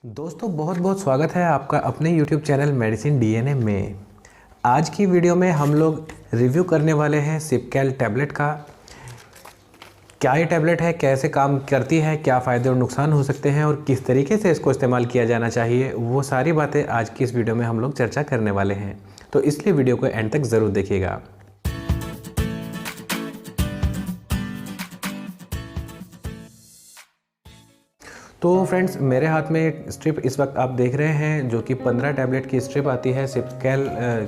दोस्तों बहुत बहुत स्वागत है आपका अपने YouTube चैनल मेडिसिन डीएनए में। आज की वीडियो में हम लोग रिव्यू करने वाले हैं सिपकैल टैबलेट का। क्या ये टैबलेट है, कैसे काम करती है, क्या फ़ायदे और नुकसान हो सकते हैं और किस तरीके से इसको इस्तेमाल किया जाना चाहिए, वो सारी बातें आज की इस वीडियो में हम लोग चर्चा करने वाले हैं। तो इसलिए वीडियो को एंड तक ज़रूर देखिएगा। तो फ्रेंड्स, मेरे हाथ में एक स्ट्रिप इस वक्त आप देख रहे हैं जो कि 15 टैबलेट की स्ट्रिप आती है। सिपकैल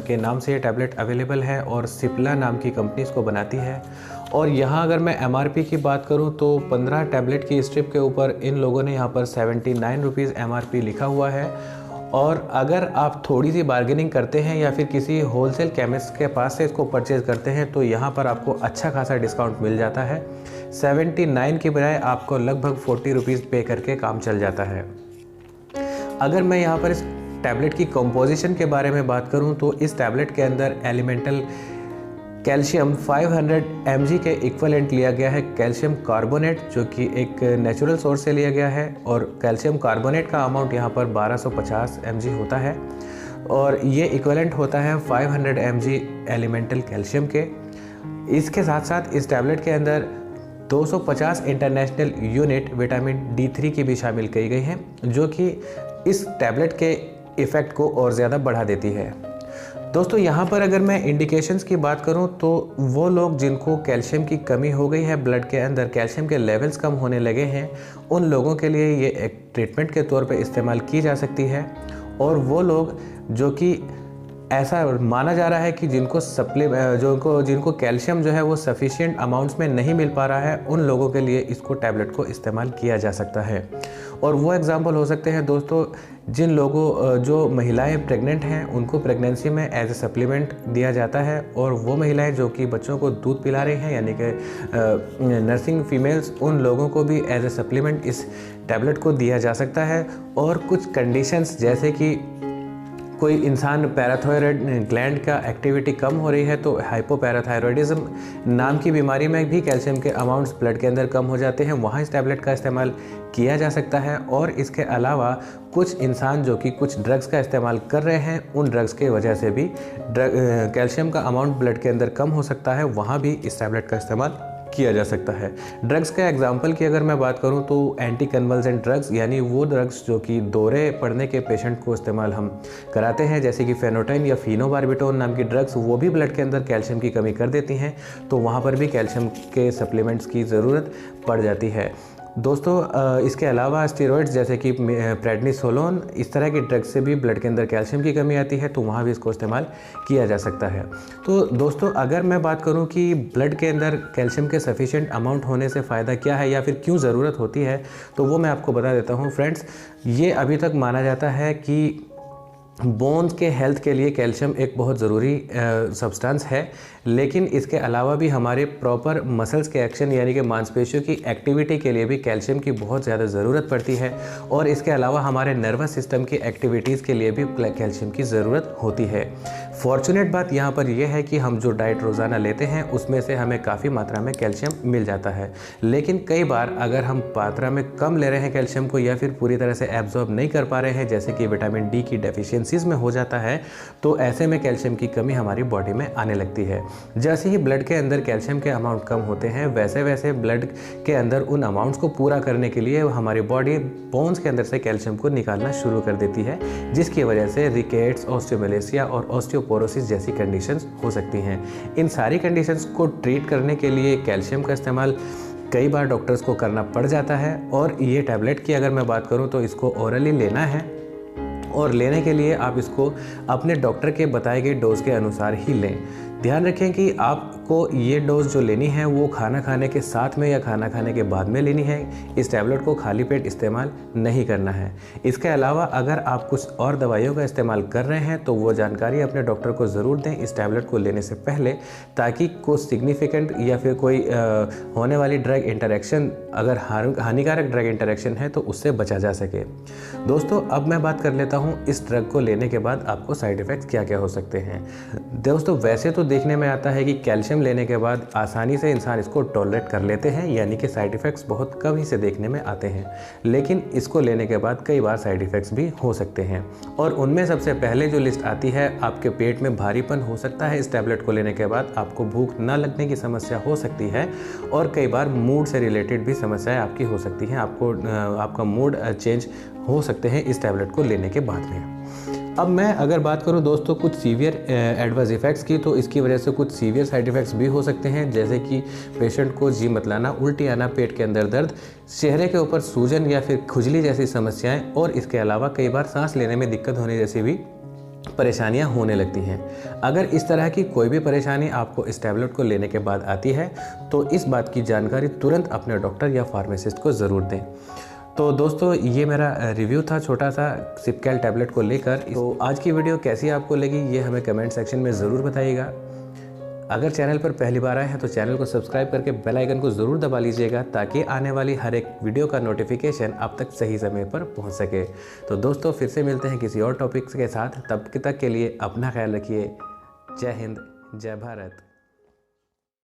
के नाम से ये टैबलेट अवेलेबल है और सिप्ला नाम की कंपनी इसको बनाती है। और यहाँ अगर मैं एमआरपी की बात करूँ तो 15 टैबलेट की स्ट्रिप के ऊपर इन लोगों ने यहाँ पर 79 रुपीज़ एमआरपी लिखा हुआ है। और अगर आप थोड़ी सी बार्गेनिंग करते हैं या फिर किसी होलसेल केमिस्ट के पास से इसको परचेज़ करते हैं तो यहाँ पर आपको अच्छा खासा डिस्काउंट मिल जाता है। 79 की बजाय आपको लगभग 40 रुपीज़ पे करके काम चल जाता है। अगर मैं यहाँ पर इस टैबलेट की कंपोजिशन के बारे में बात करूँ तो इस टैबलेट के अंदर एलिमेंटल कैल्शियम 500 mg के इक्वलेंट लिया गया है कैल्शियम कार्बोनेट, जो कि एक नेचुरल सोर्स से लिया गया है। और कैल्शियम कार्बोनेट का अमाउंट यहाँ पर 1250 mg होता है और ये इक्वलेंट होता है 500 mg एलिमेंटल कैल्शियम के। इसके साथ साथ इस टैबलेट के अंदर 250 इंटरनेशनल यूनिट विटामिन D3 की भी शामिल की गई है, जो कि इस टैबलेट के इफ़ेक्ट को और ज़्यादा बढ़ा देती है। दोस्तों, यहाँ पर अगर मैं इंडिकेशंस की बात करूँ तो वो लोग जिनको कैल्शियम की कमी हो गई है, ब्लड के अंदर कैल्शियम के लेवल्स कम होने लगे हैं, उन लोगों के लिए ये एक ट्रीटमेंट के तौर पे इस्तेमाल की जा सकती है। और वो लोग जो कि ऐसा माना जा रहा है कि जिनको कैल्शियम जो है वो सफिशिएंट अमाउंट्स में नहीं मिल पा रहा है, उन लोगों के लिए इसको टैबलेट को इस्तेमाल किया जा सकता है। और वो एग्जांपल हो सकते हैं दोस्तों, जिन लोगों जो महिलाएं प्रेग्नेंट हैं उनको प्रेगनेंसी में एज ए सप्लीमेंट दिया जाता है। और वो महिलाएं जो कि बच्चों को दूध पिला रही हैं, यानी कि नर्सिंग फीमेल्स, उन लोगों को भी एज ए सप्लीमेंट इस टैबलेट को दिया जा सकता है। और कुछ कंडीशंस, जैसे कि कोई इंसान पैराथायरॉयड ग्लैंड का एक्टिविटी कम हो रही है तो हाइपोपैराथायरॉयडिज्म नाम की बीमारी में भी कैल्शियम के अमाउंट्स ब्लड के अंदर कम हो जाते हैं, वहाँ इस टैबलेट का इस्तेमाल किया जा सकता है। और इसके अलावा कुछ इंसान जो कि कुछ ड्रग्स का इस्तेमाल कर रहे हैं, उन ड्रग्स के वजह से भी कैल्शियम का अमाउंट ब्लड के अंदर कम हो सकता है, वहाँ भी इस टैबलेट का इस्तेमाल किया जा सकता है। ड्रग्स के एग्जाम्पल की अगर मैं बात करूं तो एंटी कन्वल्सेंट ड्रग्स, यानी वो ड्रग्स जो कि दौरे पड़ने के पेशेंट को इस्तेमाल हम कराते हैं, जैसे कि फेनोटाइन या फिनोबार्बिटोन नाम की ड्रग्स, वो भी ब्लड के अंदर कैल्शियम की कमी कर देती हैं, तो वहाँ पर भी कैल्शियम के सप्लीमेंट्स की ज़रूरत पड़ जाती है। दोस्तों, इसके अलावा स्टेरॉइड्स जैसे कि प्रेडनिसोलोन, इस तरह की ड्रग्स से भी ब्लड के अंदर कैल्शियम की कमी आती है, तो वहाँ भी इसको इस्तेमाल किया जा सकता है। तो दोस्तों, अगर मैं बात करूँ कि ब्लड के अंदर कैल्शियम के सफिशिएंट अमाउंट होने से फ़ायदा क्या है या फिर क्यों ज़रूरत होती है, तो वो मैं आपको बता देता हूँ। फ्रेंड्स, ये अभी तक माना जाता है कि बोन्स के हेल्थ के लिए कैल्शियम एक बहुत ज़रूरी सब्सटेंस है, लेकिन इसके अलावा भी हमारे प्रॉपर मसल्स के एक्शन, यानी कि मांसपेशियों की एक्टिविटी के लिए भी कैल्शियम की बहुत ज़्यादा ज़रूरत पड़ती है। और इसके अलावा हमारे नर्वस सिस्टम की एक्टिविटीज़ के लिए भी कैल्शियम की ज़रूरत होती है। फॉर्चुनेट बात यहाँ पर यह है कि हम जो डाइट रोज़ाना लेते हैं उसमें से हमें काफ़ी मात्रा में कैल्शियम मिल जाता है, लेकिन कई बार अगर हम मात्रा में कम ले रहे हैं कैल्शियम को या फिर पूरी तरह से एब्जॉर्ब नहीं कर पा रहे हैं, जैसे कि विटामिन D की डेफिशिएंसीज में हो जाता है, तो ऐसे में कैल्शियम की कमी हमारी बॉडी में आने लगती है। जैसे ही ब्लड के अंदर कैल्शियम के अमाउंट कम होते हैं, वैसे वैसे ब्लड के अंदर उन अमाउंट्स को पूरा करने के लिए हमारी बॉडी बोन्स के अंदर से कैल्शियम को निकालना शुरू कर देती है, जिसकी वजह से रिकेट्स, ऑस्टियोमेलेसिया और ऑस्टियोपोरोसिस जैसी कंडीशंस हो सकती हैं। इन सारी कंडीशंस को ट्रीट करने के लिए कैल्शियम का इस्तेमाल कई बार डॉक्टर्स को करना पड़ जाता है। और ये टैबलेट की अगर मैं बात करूँ तो इसको ओरली लेना है, और लेने के लिए आप इसको अपने डॉक्टर के बताए गए डोज के अनुसार ही लें। ध्यान रखें कि आपको ये डोज जो लेनी है वो खाना खाने के साथ में या खाना खाने के बाद में लेनी है। इस टैबलेट को खाली पेट इस्तेमाल नहीं करना है। इसके अलावा अगर आप कुछ और दवाइयों का इस्तेमाल कर रहे हैं तो वो जानकारी अपने डॉक्टर को ज़रूर दें इस टैबलेट को लेने से पहले, ताकि कोई सिग्निफिकेंट या फिर कोई होने वाली ड्रग इंटरेक्शन, अगर हानिकारक ड्रग इंटरेक्शन है तो उससे बचा जा सके। दोस्तों, अब मैं बात कर लेता हूँ इस ड्रग को लेने के बाद आपको साइड इफ़ेक्ट्स क्या क्या हो सकते हैं। दोस्तों, वैसे तो देखने में आता है कि कैल्शियम लेने के बाद आसानी से इंसान इसको टॉलरेट कर लेते हैं, यानी कि साइड इफ़ेक्ट्स बहुत कम ही से देखने में आते हैं। लेकिन इसको लेने के बाद कई बार साइड इफ़ेक्ट्स भी हो सकते हैं, और उनमें सबसे पहले जो लिस्ट आती है, आपके पेट में भारीपन हो सकता है इस टैबलेट को लेने के बाद, आपको भूख ना लगने की समस्या हो सकती है, और कई बार मूड से रिलेटेड भी समस्याएं आपकी हो सकती हैं। आपका मूड चेंज हो सकते हैं इस टैबलेट को लेने के बाद में। अब मैं अगर बात करूं दोस्तों कुछ सीवियर एडवर्स इफ़ेक्ट्स की, तो इसकी वजह से कुछ सीवियर साइड इफ़ेक्ट्स भी हो सकते हैं, जैसे कि पेशेंट को जी मतलाना, उल्टी आना, पेट के अंदर दर्द, चेहरे के ऊपर सूजन या फिर खुजली जैसी समस्याएं, और इसके अलावा कई बार सांस लेने में दिक्कत होने जैसी भी परेशानियां होने लगती हैं। अगर इस तरह की कोई भी परेशानी आपको इस टैबलेट को लेने के बाद आती है, तो इस बात की जानकारी तुरंत अपने डॉक्टर या फार्मासिस्ट को ज़रूर दें। तो दोस्तों ये मेरा रिव्यू था छोटा सा सिपकैल टैबलेट को लेकर। तो आज की वीडियो कैसी आपको लगी ये हमें कमेंट सेक्शन में ज़रूर बताइएगा। अगर चैनल पर पहली बार आए हैं तो चैनल को सब्सक्राइब करके बेल आइकन को ज़रूर दबा लीजिएगा, ताकि आने वाली हर एक वीडियो का नोटिफिकेशन आप तक सही समय पर पहुंच सके। तो दोस्तों फिर से मिलते हैं किसी और टॉपिक्स के साथ, तब तक के लिए अपना ख्याल रखिए। जय हिंद, जय भारत।